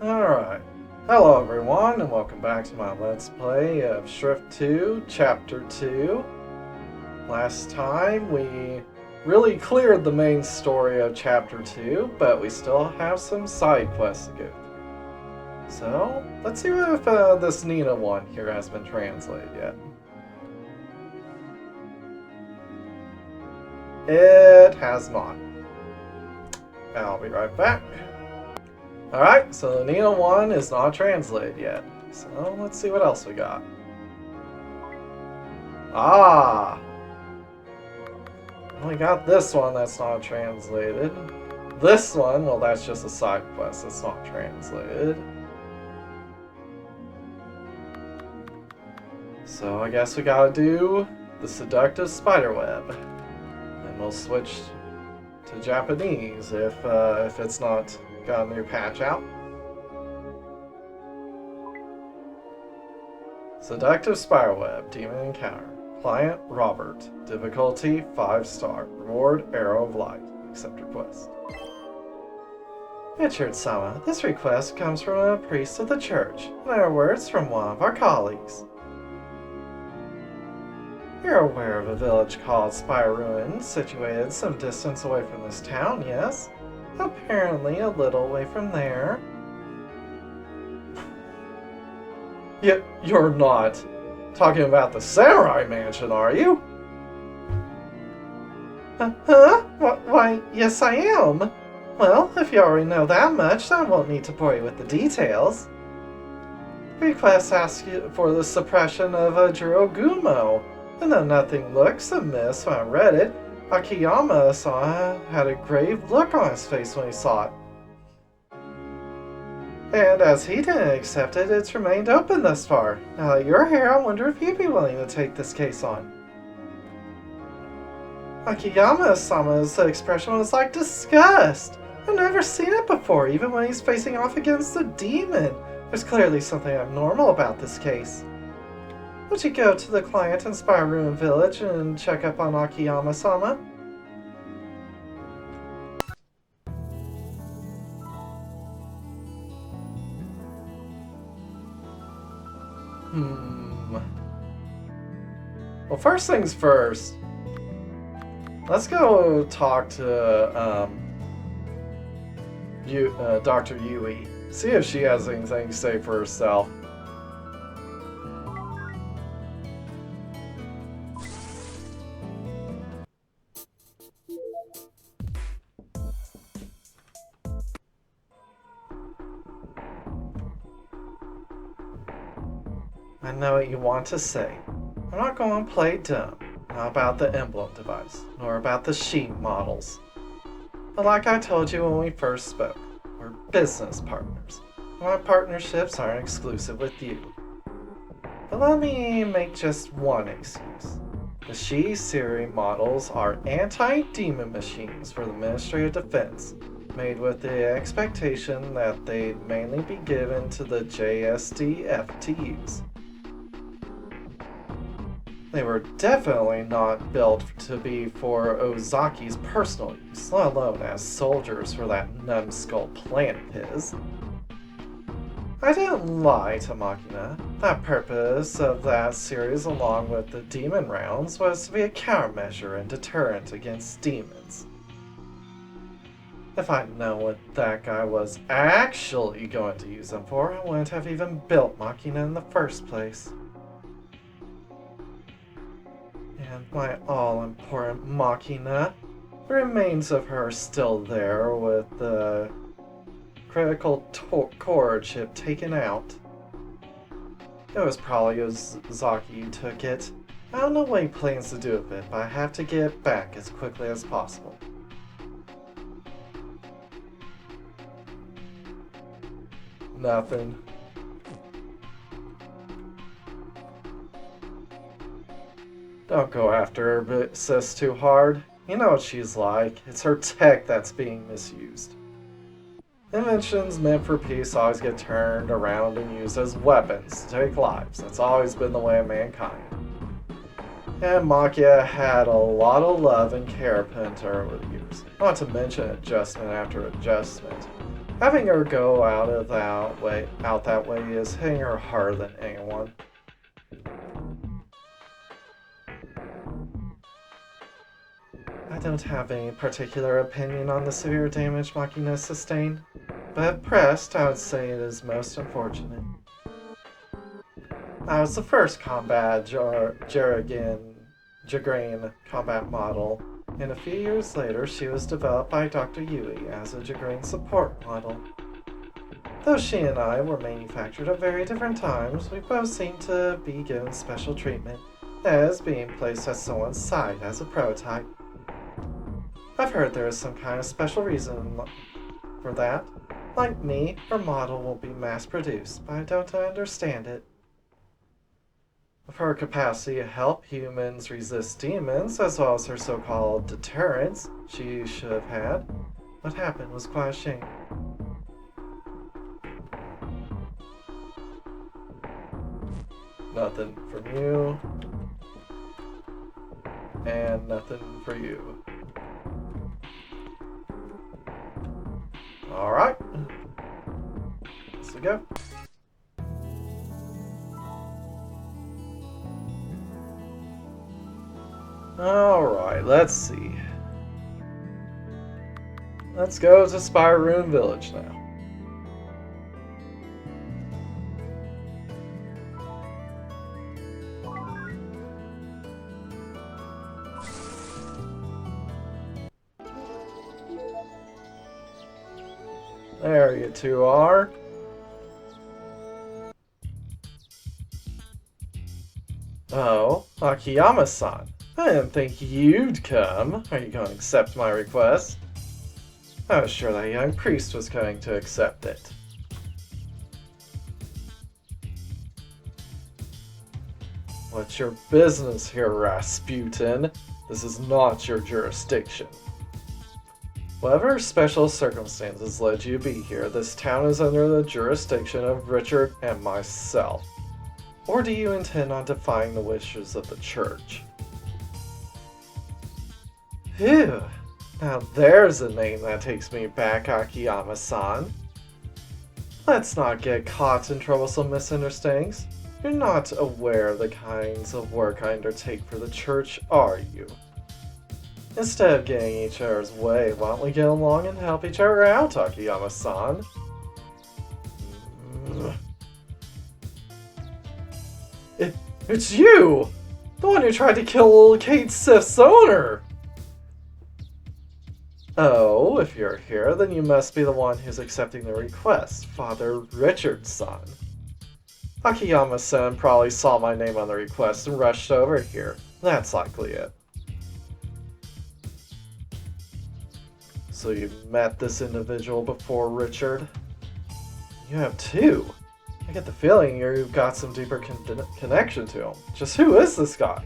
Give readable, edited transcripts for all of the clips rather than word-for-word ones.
Alright. Hello everyone, and welcome back to my Let's Play of Shrift 2, Chapter 2. Last time we really cleared the main story of Chapter 2, but we still have some side quests to go through. So, let's see if this Nina one here has been translated yet. It has not. I'll be right back. Alright, so the Nina one is not translated yet. So let's see what else we got. Ah! We got this one that's not translated. This one, well, that's just a side quest. It's not translated. So I guess we gotta do the seductive spiderweb. Then we'll switch to Japanese if it's not got a new patch out. Seductive Spiderweb, Demon Encounter. Client, Robert. Difficulty, 5-star. Reward, Arrow of Light. Accept request. Richard-sama, this request comes from a priest of the church. In other words, from one of our colleagues. You're aware of a village called Spire Ruin, situated some distance away from this town, yes? Apparently a little way from there. You're not talking about the samurai mansion, are you? Huh? Why, yes I am. Well, if you already know that much, I won't need to bore you with the details. The request asks you for the suppression of a Jorou-gumo. And though nothing looks amiss when I read it, Akiyama-sama had a grave look on his face when he saw it. And as he didn't accept it, it's remained open thus far. Now that you're here, I wonder if you'd be willing to take this case on. Akiyama-sama's expression was like disgust. I've never seen it before, even when he's facing off against a demon. There's clearly something abnormal about this case. Would you go to the client in Spire Ruin Village and check up on Akiyama-sama? Well, first things first. Let's go talk to Dr. Yui. See if she has anything to say for herself. I know what you want to say. I'm not going to play dumb. Not about the emblem device, nor about the sheet models. But like I told you when we first spoke, we're business partners. My partnerships aren't exclusive with you. But let me make just one excuse. The Shi-Siri models are anti-demon machines for the Ministry of Defense, made with the expectation that they'd mainly be given to the JSDF to use. They were definitely not built to be for Ozaki's personal use, let alone as soldiers for that numbskull plant of his. I didn't lie to Makina. The purpose of that series, along with the demon rounds, was to be a countermeasure and deterrent against demons. If I'd known what that guy was actually going to use them for, I wouldn't have even built Makina in the first place. And my all-important Makina, the remains of her still there with the critical core chip taken out. It was probably Ozaki who took it. I don't know what he plans to do with it, but I have to get it back as quickly as possible. Nothing. Don't go after her sis too hard. You know what she's like. It's her tech that's being misused. Inventions meant for peace always get turned around and used as weapons to take lives. That's always been the way of mankind. And Makia had a lot of love and care put into her over the years. Not to mention adjustment after adjustment. Having her go out that way is hitting her harder than anyone. I don't have any particular opinion on the severe damage Machina sustained, but at pressed, I would say it is most unfortunate. I was the first combat Jagrain combat model, and a few years later she was developed by Dr. Yui as a Jagrain support model. Though she and I were manufactured at very different times, we both seem to be given special treatment, as being placed at someone's side as a prototype. I've heard there is some kind of special reason for that. Like me, her model will be mass-produced, but I don't understand it. With her capacity to help humans resist demons, as well as her so-called deterrence she should have had, what happened was quite a shame. Nothing from you. And nothing for you. Alright. Let's go. Alright, let's see. Let's go to Spyroon Village now. There you two are. Oh, Akiyama-san. I didn't think you'd come. Are you going to accept my request? I was sure that young priest was going to accept it. What's your business here, Rasputin? This is not your jurisdiction. Whatever special circumstances led you to be here, this town is under the jurisdiction of Richard and myself. Or do you intend on defying the wishes of the church? Phew. Now there's a name that takes me back, Akiyama-san. Let's not get caught in troublesome misunderstandings. You're not aware of the kinds of work I undertake for the church, are you? Instead of getting each other's way, why don't we get along and help each other out, Akiyama-san? It's you! The one who tried to kill little Kate Sif's owner! Oh, if you're here, then you must be the one who's accepting the request, Father Richard's-son. Akiyama-san probably saw my name on the request and rushed over here. That's likely it. So you met this individual before, Richard? You have two. I get the feeling you've got some deeper connection to him. Just who is this guy?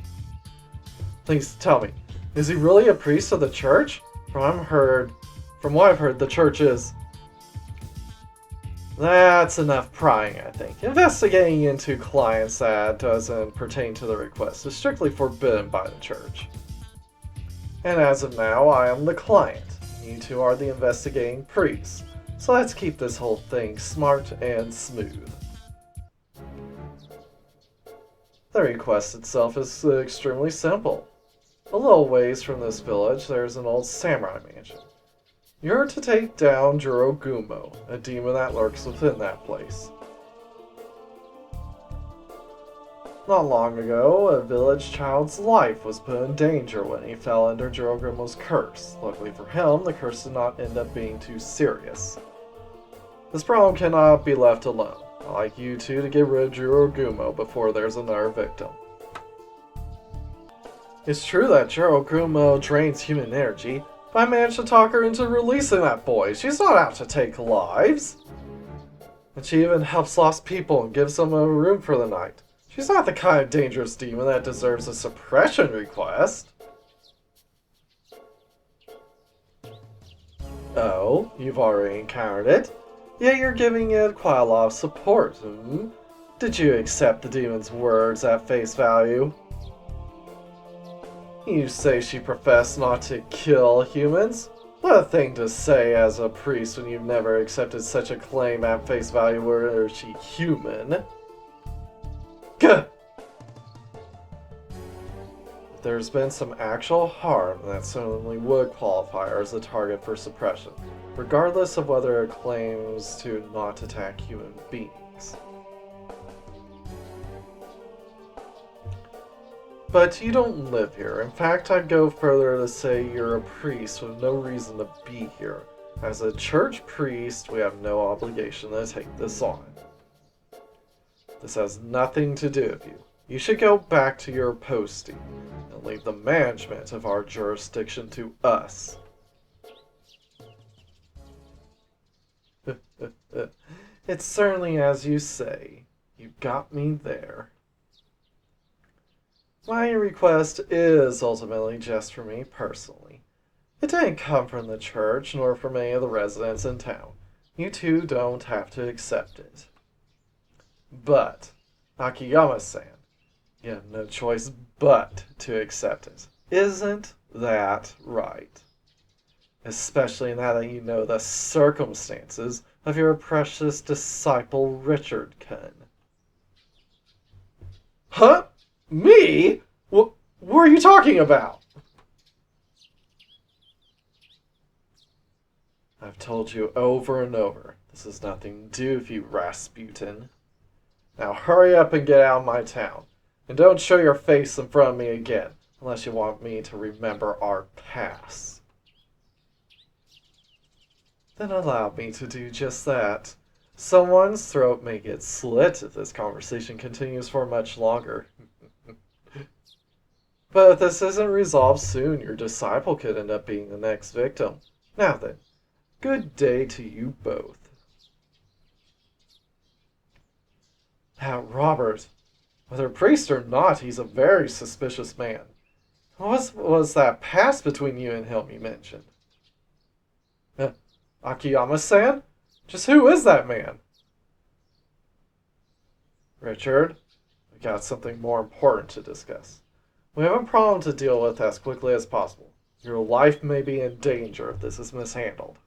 Please tell me, is he really a priest of the church? From what I've heard, the church is... That's enough prying, I think. Investigating into clients that doesn't pertain to the request is strictly forbidden by the church. And as of now, I am the client. You two are the investigating priests. So let's keep this whole thing smart and smooth. The request itself is extremely simple. A little ways from this village, there's an old samurai mansion. You're to take down Jorou-gumo, a demon that lurks within that place. Not long ago, a village child's life was put in danger when he fell under Jorou-gumo's curse. Luckily for him, the curse did not end up being too serious. This problem cannot be left alone. I'd like you two to get rid of Jorou-gumo before there's another victim. It's true that Jorou-gumo drains human energy, but I managed to talk her into releasing that boy. She's not out to take lives. And she even helps lost people and gives them a room for the night. She's not the kind of dangerous demon that deserves a suppression request. Oh, you've already encountered it? Yet you're giving it quite a lot of support, hmm? Did you accept the demon's words at face value? You say she professed not to kill humans? What a thing to say as a priest when you've never accepted such a claim at face value. Were she human? Gah! If there's been some actual harm, that certainly would qualify her as a target for suppression, regardless of whether it claims to not attack human beings. But you don't live here. In fact, I'd go further to say you're a priest with no reason to be here. As a church priest, we have no obligation to take this on. This has nothing to do with you. You should go back to your posting and leave the management of our jurisdiction to us. It's certainly as you say. You got me there. My request is ultimately just for me personally. It didn't come from the church, nor from any of the residents in town. You two don't have to accept it. But, Akiyama-san, you have no choice but to accept it. Isn't that right? Especially now that you know the circumstances of your precious disciple Richard-kun. Huh? Me? What are you talking about? I've told you over and over, this has nothing to do with you, Rasputin. Now hurry up and get out of my town. And don't show your face in front of me again, unless you want me to remember our past. Then allow me to do just that. Someone's throat may get slit if this conversation continues for much longer. But if this isn't resolved soon, your disciple could end up being the next victim. Now then, good day to you both. Now, Robert, whether priest or not, he's a very suspicious man. What was that past between you and him you mentioned? Akiyama-san? Just who is that man? Richard, we got something more important to discuss. We have a problem to deal with as quickly as possible. Your life may be in danger if this is mishandled.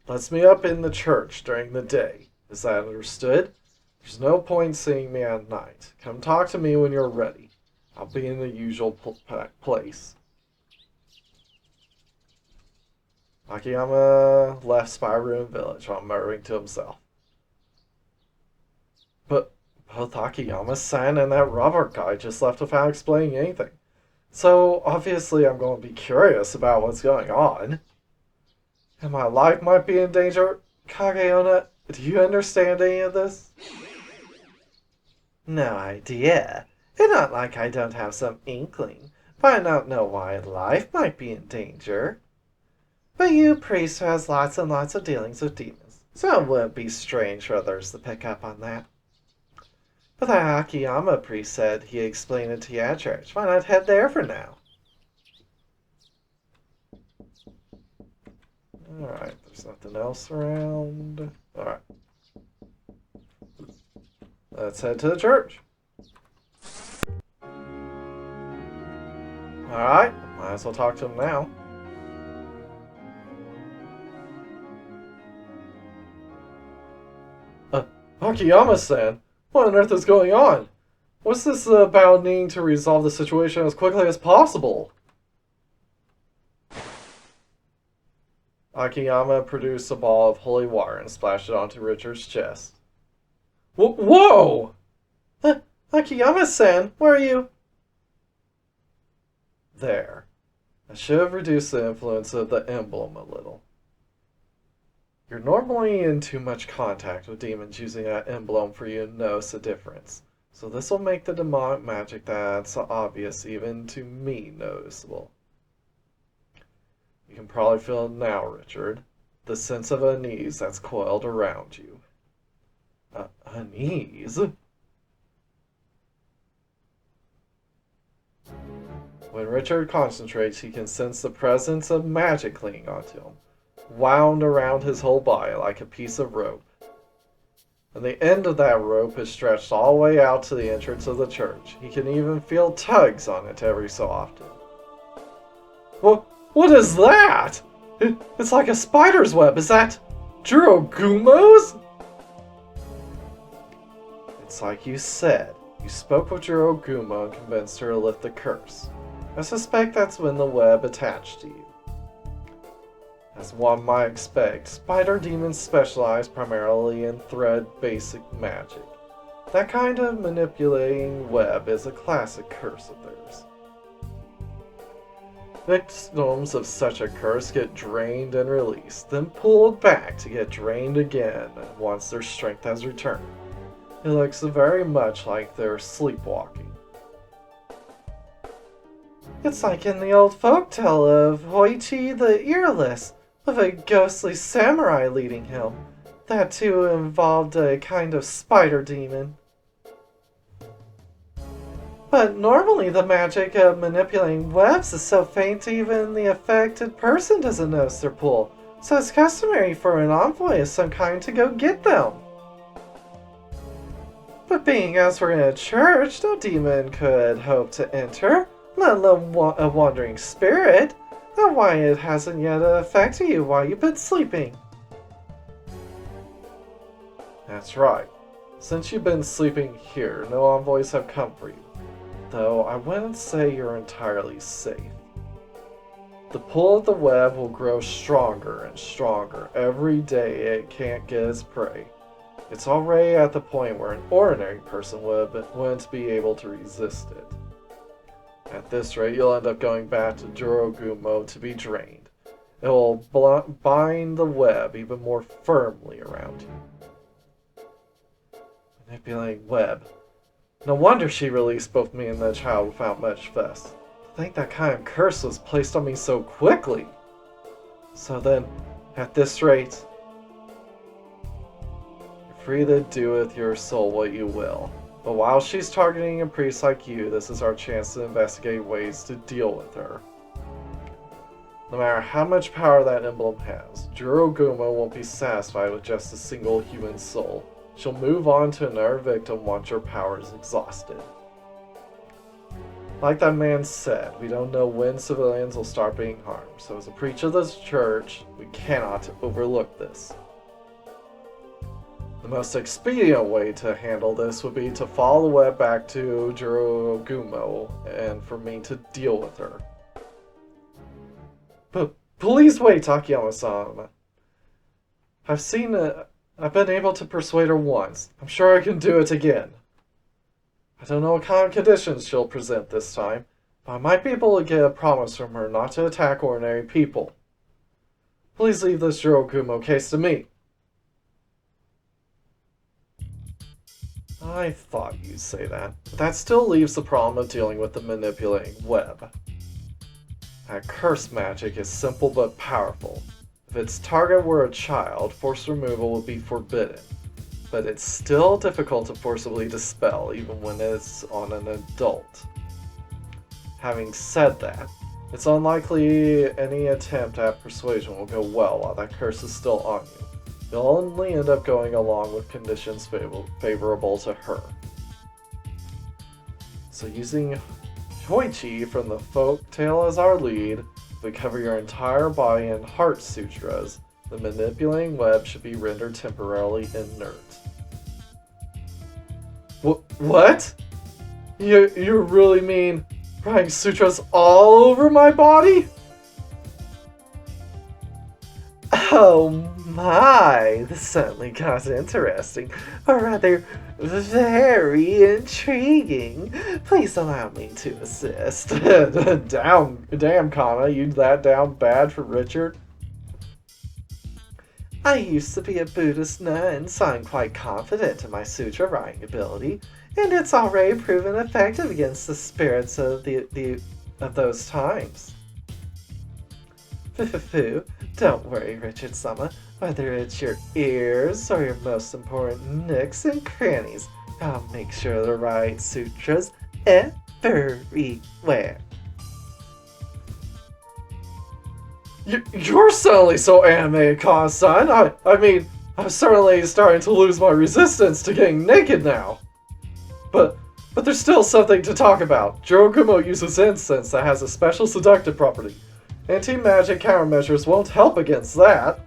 Let's meet up in the church during the day. Is that understood? There's no point seeing me at night. Come talk to me when you're ready. I'll be in the usual place. Akiyama left Spyroom Village while muttering to himself. But both Akiyama-san and that Robert guy just left without explaining anything. So obviously I'm going to be curious about what's going on. And my life might be in danger. Kageona, do you understand any of this? No idea. It's not like I don't have some inkling, but I don't know why life might be in danger. But you, priest, who has lots and lots of dealings with demons, so it wouldn't be strange for others to pick up on that. But that Akiyama priest said he explained it to you at church. Why not head there for now? Alright, there's nothing else around. Alright. Let's head to the church. Alright, might as well talk to him now. Akiyama-san, what on earth is going on? What's this about needing to resolve the situation as quickly as possible? Akiyama produced a ball of holy water and splashed it onto Richard's chest. Whoa! Akiyama-san, where are you? There. I should have reduced the influence of the emblem a little. You're normally in too much contact with demons using that emblem for you to notice the difference. So this will make the demonic magic that's obvious even to me noticeable. You can probably feel it now, Richard. The sense of unease that's coiled around you. Unease? When Richard concentrates, he can sense the presence of magic clinging onto him, wound around his whole body like a piece of rope. And the end of that rope is stretched all the way out to the entrance of the church. He can even feel tugs on it every so often. What is that? It's like a spider's web. Is that Jorou-gumo's? It's like you said. You spoke with Jorou-gumo and convinced her to lift the curse. I suspect that's when the web attached to you. As one might expect, spider demons specialize primarily in thread-basic magic. That kind of manipulating web is a classic curse of theirs. Victims of such a curse get drained and released, then pulled back to get drained again once their strength has returned. It looks very much like they're sleepwalking. It's like in the old folktale of Hoichi the Earless, with a ghostly samurai leading him. That too involved a kind of spider demon. But normally the magic of manipulating webs is so faint even the affected person doesn't notice their pull, so it's customary for an envoy of some kind to go get them. But being as we're in a church, no demon could hope to enter, let alone a wandering spirit. That's why it hasn't yet affected you while you've been sleeping. That's right. Since you've been sleeping here, no envoys have come for you. Though I wouldn't say you're entirely safe. The pull of the web will grow stronger and stronger every day it can't get its prey. It's already at the point where an ordinary person wouldn't be able to resist it. At this rate, you'll end up going back to Jorou-gumo to be drained. It will bind the web even more firmly around you. Manipulating web. No wonder she released both me and the child without much fuss. To think that kind of curse was placed on me so quickly. So then, at this rate, you're free to do with your soul what you will. But while she's targeting a priest like you, this is our chance to investigate ways to deal with her. No matter how much power that emblem has, Jorou-gumo won't be satisfied with just a single human soul. She'll move on to another victim once her power is exhausted. Like that man said, we don't know when civilians will start being harmed, so as a preacher of this church, we cannot overlook this. The most expedient way to handle this would be to follow the web back to Jorou-gumo and for me to deal with her. But please wait, Takayama-san. I've been able to persuade her once. I'm sure I can do it again. I don't know what kind of conditions she'll present this time, but I might be able to get a promise from her not to attack ordinary people. Please leave this Jorou-gumo case to me. I thought you'd say that, but that still leaves the problem of dealing with the manipulating web. That curse magic is simple but powerful. If its target were a child, forced removal would be forbidden, but it's still difficult to forcibly dispel even when it's on an adult. Having said that, it's unlikely any attempt at persuasion will go well while that curse is still on you. You'll only end up going along with conditions favorable to her. So using Hoichi from the folktale as our lead, we cover your entire body in heart sutras. The manipulating web should be rendered temporarily inert. What? You really mean writing sutras all over my body? Oh my, this certainly got interesting, or rather, very intriguing. Please allow me to assist. Damn, Kana, you that down bad for Richard? I used to be a Buddhist nun, so I'm quite confident in my sutra writing ability, and it's already proven effective against the spirits of those times. Foo, don't worry, Richard-sama. Whether it's your ears or your most important nooks and crannies, I'll make sure to write sutras everywhere. You're suddenly so animated, Kana-san. I mean, I'm certainly starting to lose my resistance to getting naked now. But there's still something to talk about. Jorou-gumo uses incense that has a special seductive property. Anti-magic countermeasures won't help against that.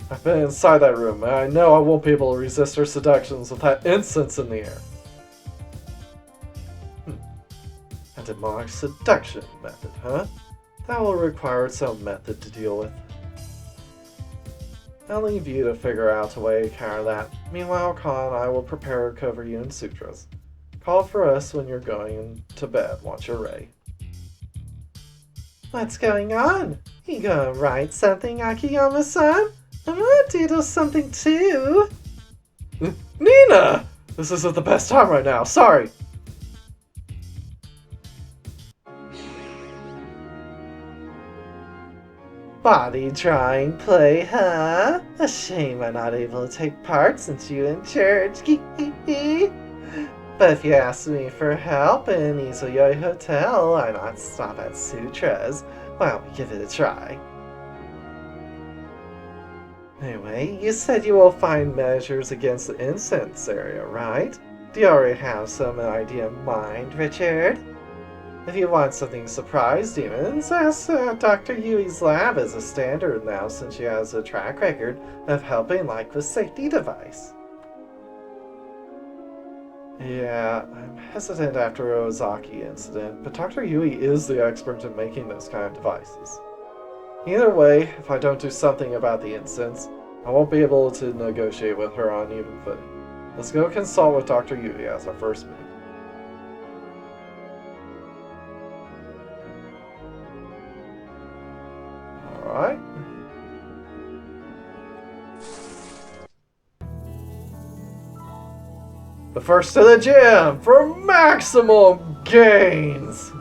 I've been inside that room, and I know I won't be able to resist her seductions with that incense in the air. A demonic seduction method, huh? That will require its own method to deal with. I'll leave you to figure out a way to counter that. Meanwhile, Khan and I will prepare to cover you in sutras. Call for us when you're going to bed once you're ready. What's going on? You gonna write something, Akiyama-san? I'm gonna doodle something too. Nina! This isn't the best time right now, sorry. Body drawing play, huh? A shame I'm not able to take part since you in church. But if you ask me for help in Izuyoi Hotel, I might stop at Sutras. Why don't we give it a try? Anyway, you said you will find measures against the incense area, right? Do you already have some idea in mind, Richard? If you want something surprise demons, ask Dr. Yui's lab as a standard now since she has a track record of helping like the safety device. Yeah, I'm hesitant after Ozaki incident, but Dr. Yui is the expert in making those kind of devices. Either way, if I don't do something about the incense, I won't be able to negotiate with her on even footing. Let's go consult with Dr. Yui as our first move. Alright. But first to the gym for maximum gains!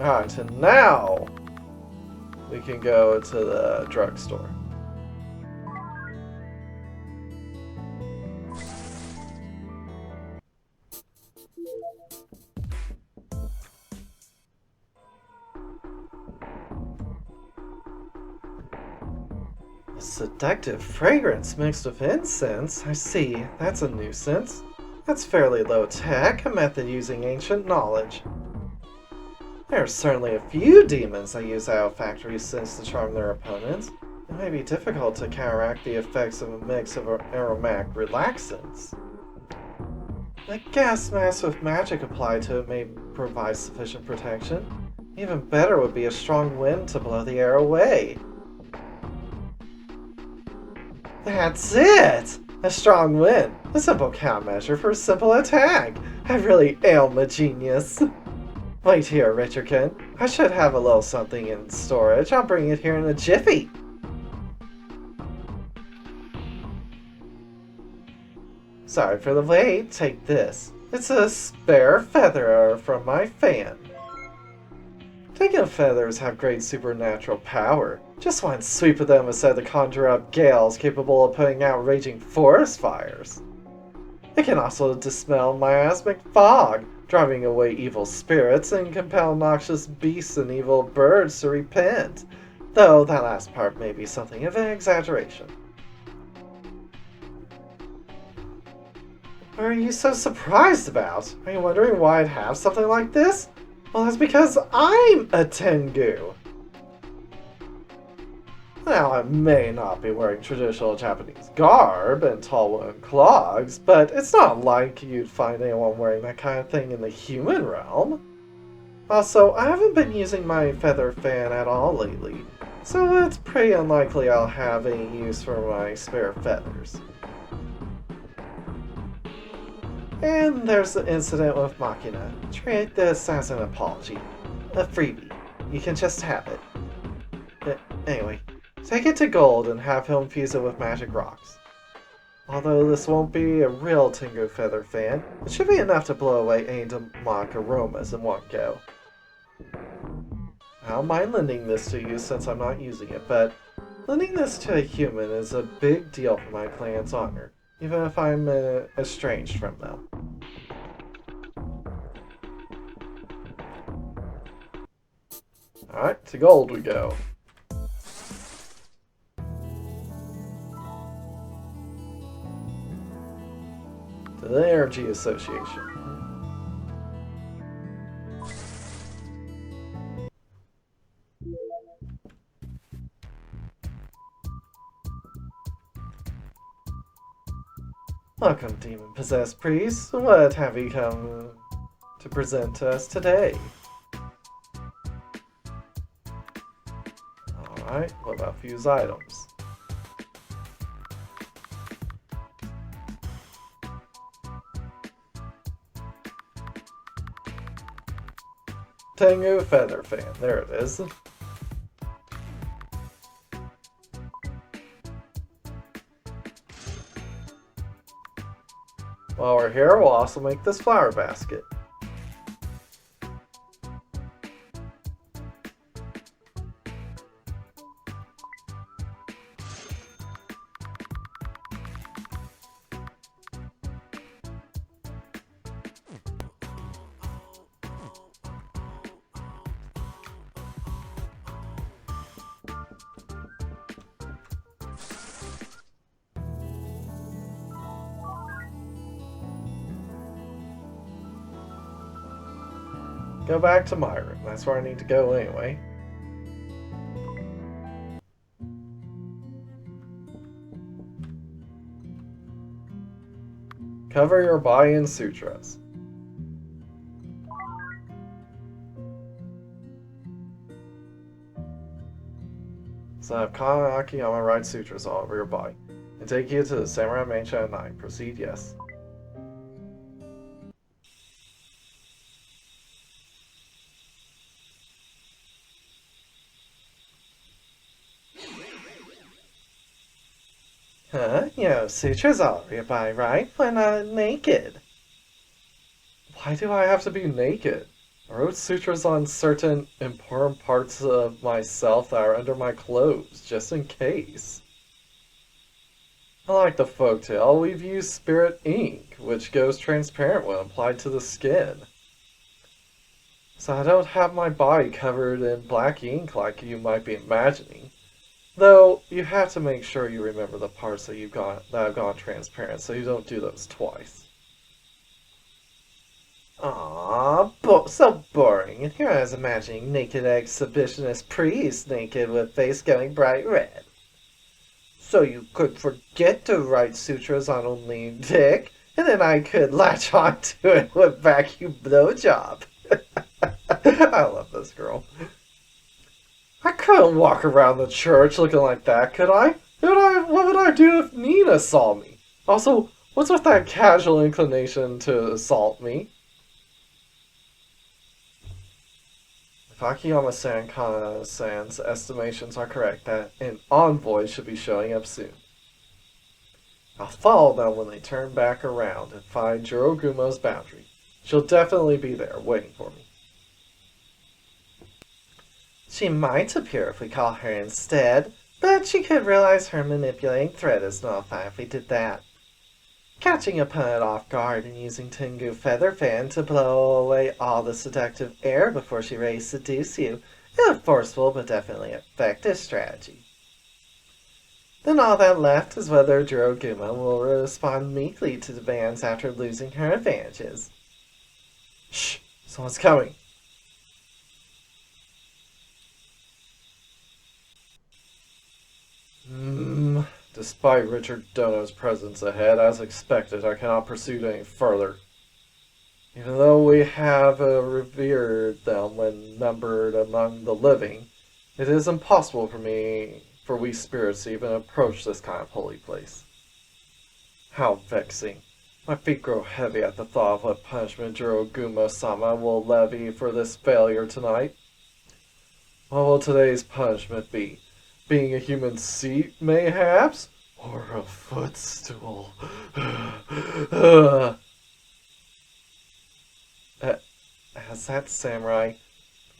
Alright, and now we can go to the drugstore. A seductive fragrance mixed with incense? I see, that's a nuisance. That's fairly low tech, a method using ancient knowledge. There are certainly a few demons that use olfactory scents to charm their opponents. It may be difficult to counteract the effects of a mix of aromatic relaxants. A gas mask with magic applied to it may provide sufficient protection. Even better would be a strong wind to blow the air away. That's it! A strong wind. A simple countermeasure for a simple attack. I really am a genius. Wait here, Richardkin. I should have a little something in storage. I'll bring it here in a jiffy. Sorry for the wait. Take this. It's a spare feather from my fan. Taken feathers have great supernatural power. Just one sweep of them is said to conjure up gales capable of putting out raging forest fires. It can also dispel miasmic fog, driving away evil spirits and compel noxious beasts and evil birds to repent, though that last part may be something of an exaggeration. What are you so surprised about? Are you wondering why I'd have something like this? Well, that's because I'm a Tengu! Now, I may not be wearing traditional Japanese garb and tall wooden clogs, but it's not like you'd find anyone wearing that kind of thing in the human realm. Also, I haven't been using my feather fan at all lately, so it's pretty unlikely I'll have any use for my spare feathers. And there's the incident with Machina. Treat this as an apology. A freebie. You can just have it. Anyway, take it to Gold and have him fuse it with magic rocks. Although this won't be a real Tengu feather fan, it should be enough to blow away any demonic aromas in one go. I don't mind lending this to you since I'm not using it, but lending this to a human is a big deal for my clan's honor, even if I'm estranged from them. Alright, to Gold we go. To the Energy Association. Welcome, demon-possessed priest. What have you come to present to us today? Alright, what about fuse items? Tengu Feather Fan, there it is. While we're here, we'll also make this flower basket. Go back to my room. That's where I need to go anyway. Cover your body in sutras. So I have Kanaki on my right sutras all over your body. And take you to the Samurai Mansion at night. Proceed, yes. Huh? You know, sutras all over your body, right? Why not naked? Why do I have to be naked? I wrote sutras on certain important parts of myself that are under my clothes, just in case. Unlike the folktale, we've used spirit ink, which goes transparent when applied to the skin. So I don't have my body covered in black ink like you might be imagining. Though, you have to make sure you remember the parts that have gone transparent, so you don't do those twice. Aww, so boring. And here I was imagining naked exhibitionist priests naked with face going bright red. So you could forget to write sutras on only dick, and then I could latch onto it with vacuum blowjob. I love this girl. I couldn't walk around the church looking like that, could I? What would I do if Nina saw me? Also, what's with that casual inclination to assault me? If Akiyama-san's estimations are correct, that an envoy should be showing up soon. I'll follow them when they turn back around and find Jorou-gumo's boundary. She'll definitely be there, waiting for me. She might appear if we call her instead, but she could realize her manipulating threat is nullified if we did that. Catching opponent off guard and using Tengu Feather Fan to blow away all the seductive air before she ready to seduce you is a forceful but definitely effective strategy. Then all that left is whether Jorou-gumo will respond meekly to demands after losing her advantages. Shh! Someone's coming! Despite Richard Dono's presence ahead, as expected, I cannot pursue any further. Even though we have revered them when numbered among the living, it is impossible for we spirits to even approach this kind of holy place. How vexing. My feet grow heavy at the thought of what punishment Jorou-gumo-sama will levy for this failure tonight. What will today's punishment be? Being a human seat, mayhaps? Or a footstool? Has that samurai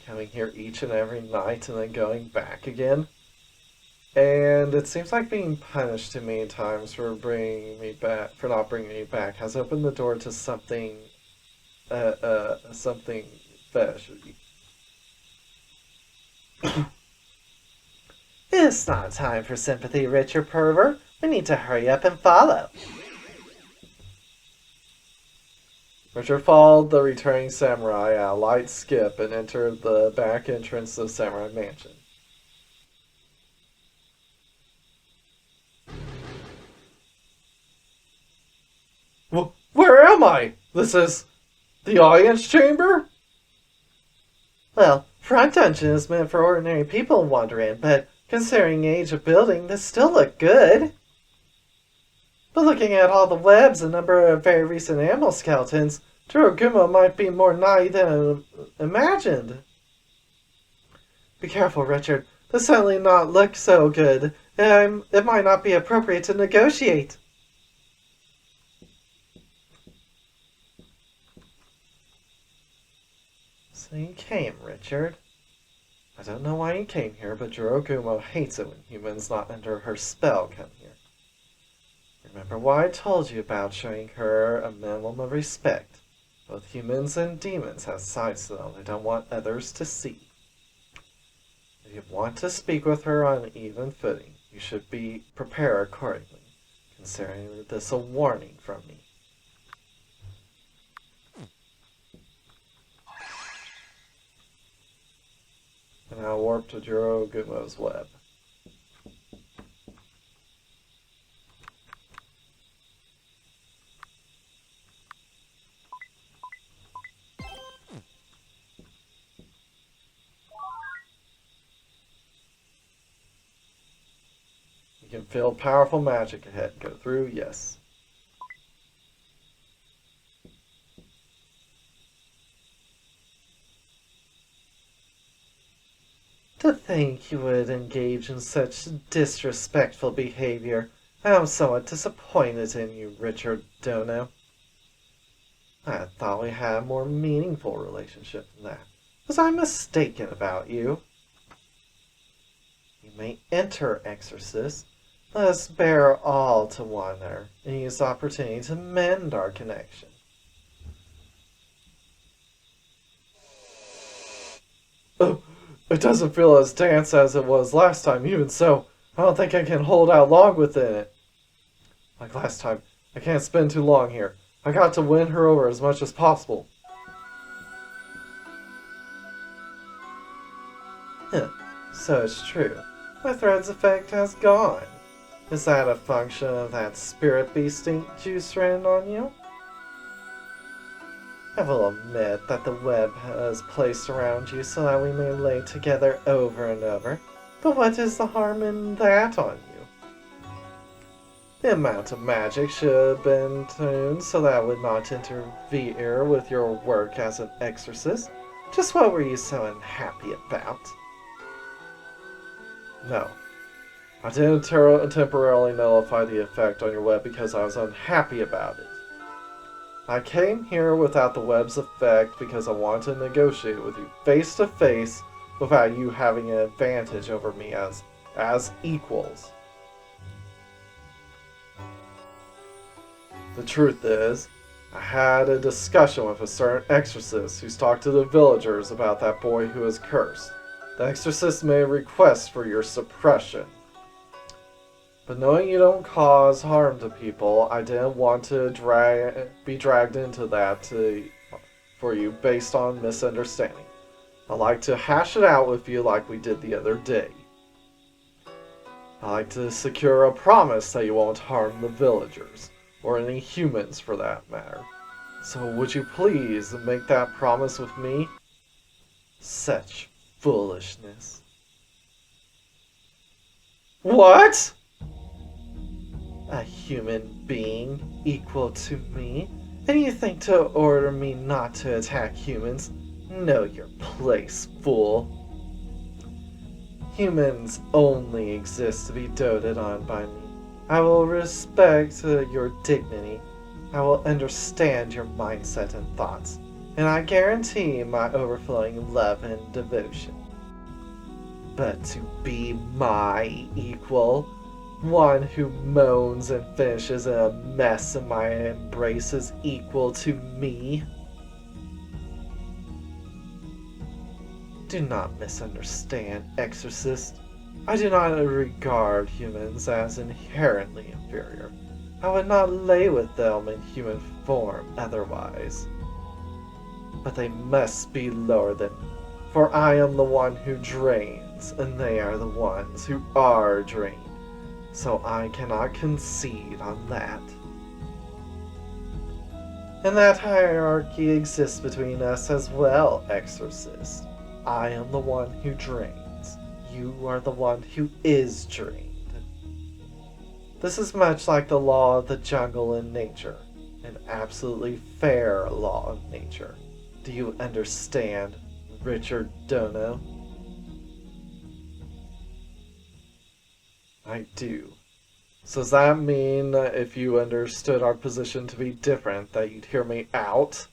coming here each and every night and then going back again? And it seems like being punished too many times for not bringing me back has opened the door to something fetishy. It's not time for sympathy, Richard Pervert. We need to hurry up and follow. Richard followed the returning samurai at a light skip and entered the back entrance of the samurai mansion. Where am I? This is the audience chamber? Well, front dungeon is meant for ordinary people to wander in, but considering the age of building, this still look good. But looking at all the webs and number of very recent animal skeletons, Jorou-gumo might be more naughty than imagined. Be careful, Richard. This certainly not look so good. It might not be appropriate to negotiate. So you came, Richard. I don't know why you came here, but Jorou-gumo hates it when humans not under her spell come here. Remember what I told you about showing her a minimum of respect. Both humans and demons have sides to them they don't want others to see. If you want to speak with her on an even footing, you should be prepared accordingly, considering this a warning from me. And I'll warp to Jorou-gumo's web. You can feel powerful magic ahead. Go through, yes. To think you would engage in such disrespectful behavior. I am somewhat disappointed in you, Richard Dono. I thought we had a more meaningful relationship than that. Was I mistaken about you? You may enter, Exorcist. Let us bear all to one another and use the opportunity to mend our connection. Oh, it doesn't feel as dense as it was last time. Even so, I don't think I can hold out long within it. Like last time, I can't spend too long here. I got to win her over as much as possible. So it's true. My thread's effect has gone. Is that a function of that spirit beast juice running on you? I will admit that the web is placed around you so that we may lay together over and over, but what is the harm in that on you? The amount of magic should have been tuned so that it would not interfere with your work as an exorcist. Just what were you so unhappy about? No. I didn't temporarily nullify the effect on your web because I was unhappy about it. I came here without the web's effect because I wanted to negotiate with you face to face without you having an advantage over me as equals. The truth is, I had a discussion with a certain exorcist who's talked to the villagers about that boy who is cursed. The exorcist made a request for your suppression. But knowing you don't cause harm to people, I didn't want to be dragged into that for you based on misunderstanding. I like to hash it out with you like we did the other day. I like to secure a promise that you won't harm the villagers, or any humans for that matter. So would you please make that promise with me? Such foolishness. What? A human being equal to me? And you think to order me not to attack humans? Know your place, fool. Humans only exist to be doted on by me. I will respect your dignity. I will understand your mindset and thoughts. And I guarantee my overflowing love and devotion. But to be my equal, one who moans and finishes in a mess in my embrace is equal to me? Do not misunderstand, Exorcist. I do not regard humans as inherently inferior. I would not lay with them in human form otherwise. But they must be lower than me, for I am the one who drains, and they are the ones who are drained. So I cannot concede on that. And that hierarchy exists between us as well, Exorcist. I am the one who drains. You are the one who is drained. This is much like the law of the jungle in nature, an absolutely fair law of nature. Do you understand, Richard Dono? I do. So does that mean if you understood our position to be different, that you'd hear me out?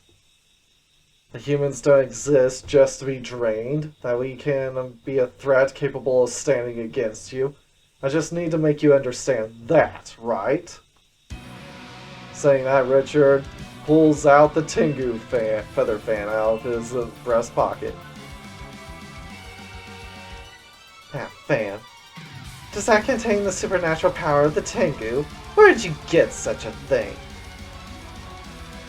The humans don't exist just to be drained, that we can be a threat capable of standing against you. I just need to make you understand that, right? Saying that, Richard pulls out the Tengu feather fan out of his breast pocket. That fan. Does that contain the supernatural power of the Tengu? Where did you get such a thing?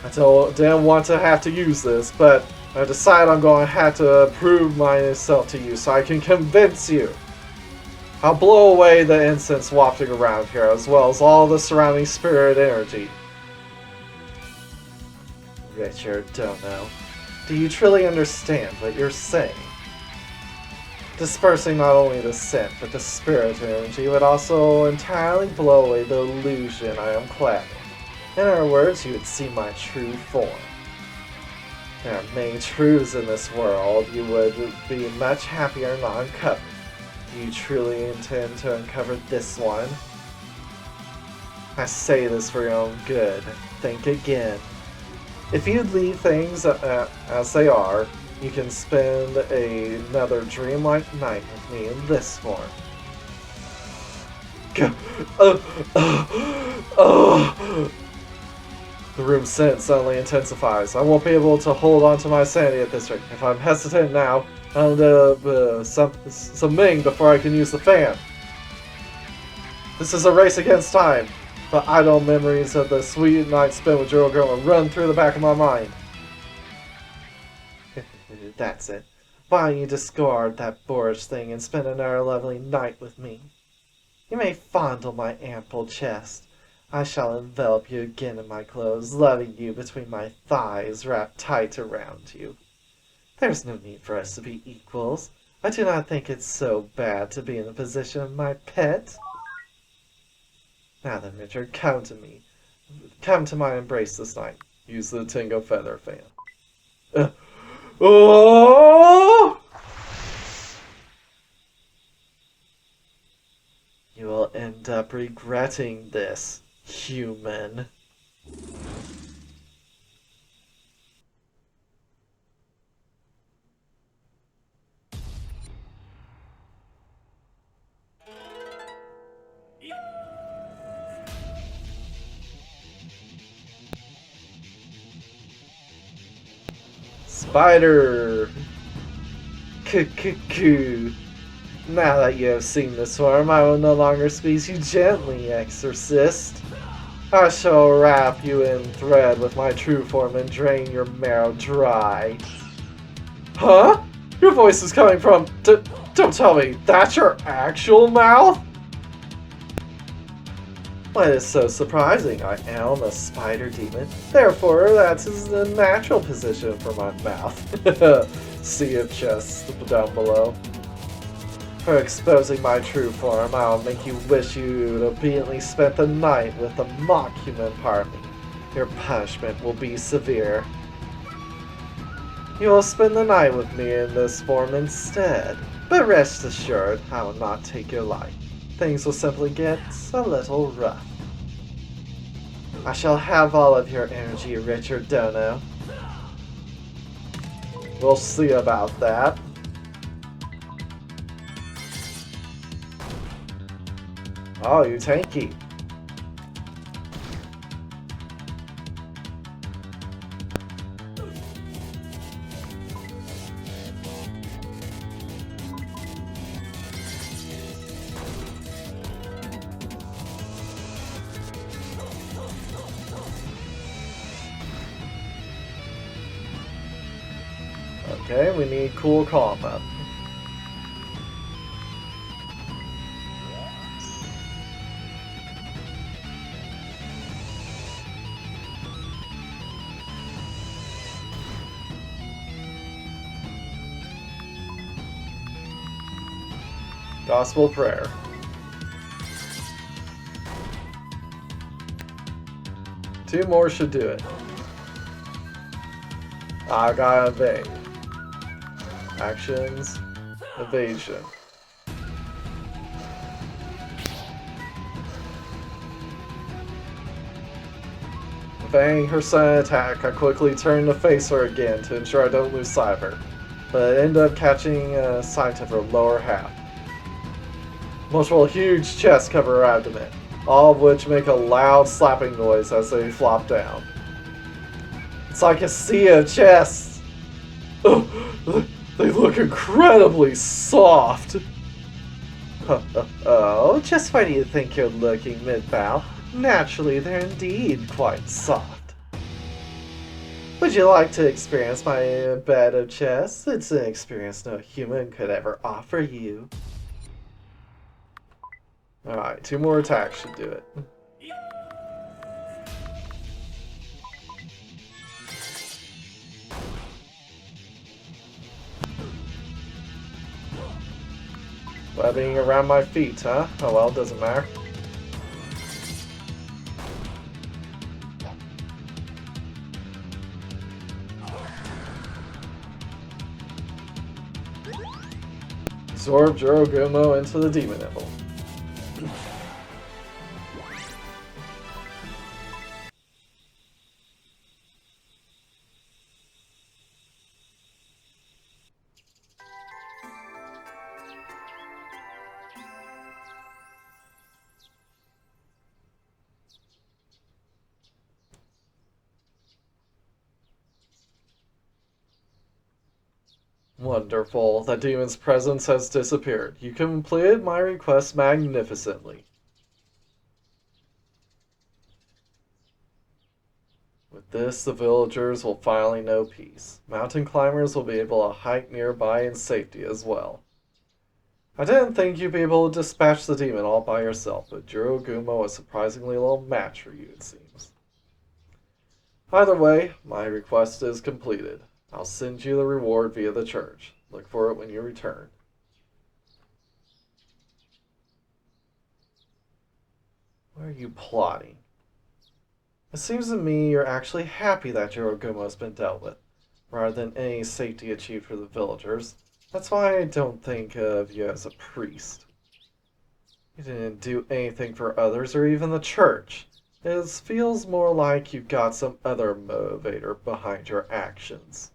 I didn't want to have to use this, but I decided I'm going to have to prove myself to you so I can convince you. I'll blow away the incense wafting around here, as well as all the surrounding spirit energy. Richard, don't know. Do you truly understand what you're saying? Dispersing not only the scent, but the spirit energy would also entirely blow away the illusion I am clad in. In other words, you would see my true form. There are many truths in this world you would be much happier not uncovering. Do you truly intend to uncover this one? I say this for your own good. Think again. If you leave things as they are, you can spend another dreamlike night with me in this form. The room's scent suddenly intensifies. I won't be able to hold on to my sanity at this rate. If I'm hesitant now, I'll end up submitting before I can use the fan. This is a race against time, but idle memories of the sweet night spent with Jorou-gumo run through the back of my mind. That's it. Why don't you discard that boorish thing and spend another lovely night with me? You may fondle my ample chest. I shall envelop you again in my clothes, loving you between my thighs wrapped tight around you. There's no need for us to be equals. I do not think it's so bad to be in the position of my pet. Now then, Richard, come to me. Come to my embrace this night. Use the Tengu feather fan. Oh! You will end up regretting this, human. Spider! Cuckoo! Now that you have seen this form, I will no longer squeeze you gently, Exorcist. I shall wrap you in thread with my true form and drain your marrow dry. Huh? Your voice is coming from... don't tell me, that's your actual mouth? What is so surprising? I am a spider demon. Therefore, that's the natural position for my mouth. See if chest down below. For exposing my true form, I'll make you wish you'd obediently spent the night with the mock-human part of me. Your punishment will be severe. You will spend the night with me in this form instead. But rest assured, I will not take your life. Things will simply get a little rough. I shall have all of your energy, Richard Dono. We'll see about that. Oh, you tanky. Okay, we need cool combat. Gospel prayer. Two more should do it. I gotta evade. Actions. Evasion. Evading her sudden attack, I quickly turn to face her again to ensure I don't lose sight of her, but I end up catching sight of her lower half. Multiple huge chests cover her abdomen, all of which make a loud slapping noise as they flop down. It's like a sea of chests. Oh, they look incredibly soft. Oh, just why do you think you're looking, mid-bow? Naturally, they're indeed quite soft. Would you like to experience my bed of chests? It's an experience no human could ever offer you. Alright, two more attacks should do it. Webbing around my feet, huh? Oh well, doesn't matter. Absorb Jorou-gumo into the demon emblem. Wonderful. The demon's presence has disappeared. You completed my request magnificently. With this, the villagers will finally know peace. Mountain climbers will be able to hike nearby in safety as well. I didn't think you'd be able to dispatch the demon all by yourself, but Jorou-gumo is surprisingly little match for you, it seems. Either way, my request is completed. I'll send you the reward via the church. Look for it when you return. What are you plotting? It seems to me you're actually happy that Jorou-gumo has been dealt with, rather than any safety achieved for the villagers. That's why I don't think of you as a priest. You didn't do anything for others or even the church. It feels more like you've got some other motivator behind your actions.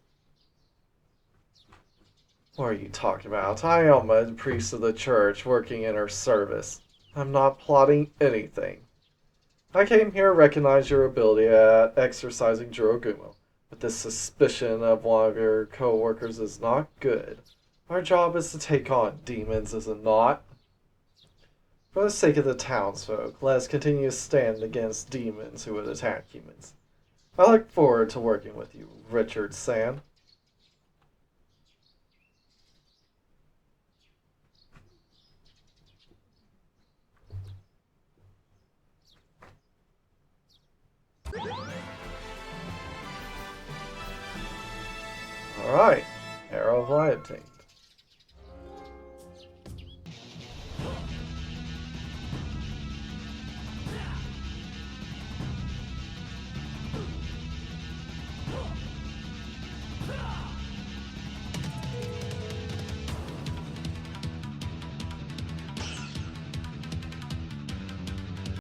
What are you talking about? I am a priest of the church working in her service. I'm not plotting anything. I came here to recognize your ability at exercising Jorou-gumo, but this suspicion of one of your co-workers is not good. Our job is to take on demons, is it not? For the sake of the townsfolk, let us continue to stand against demons who would attack humans. I look forward to working with you, Richard San. Alright, Arrow of Lighting.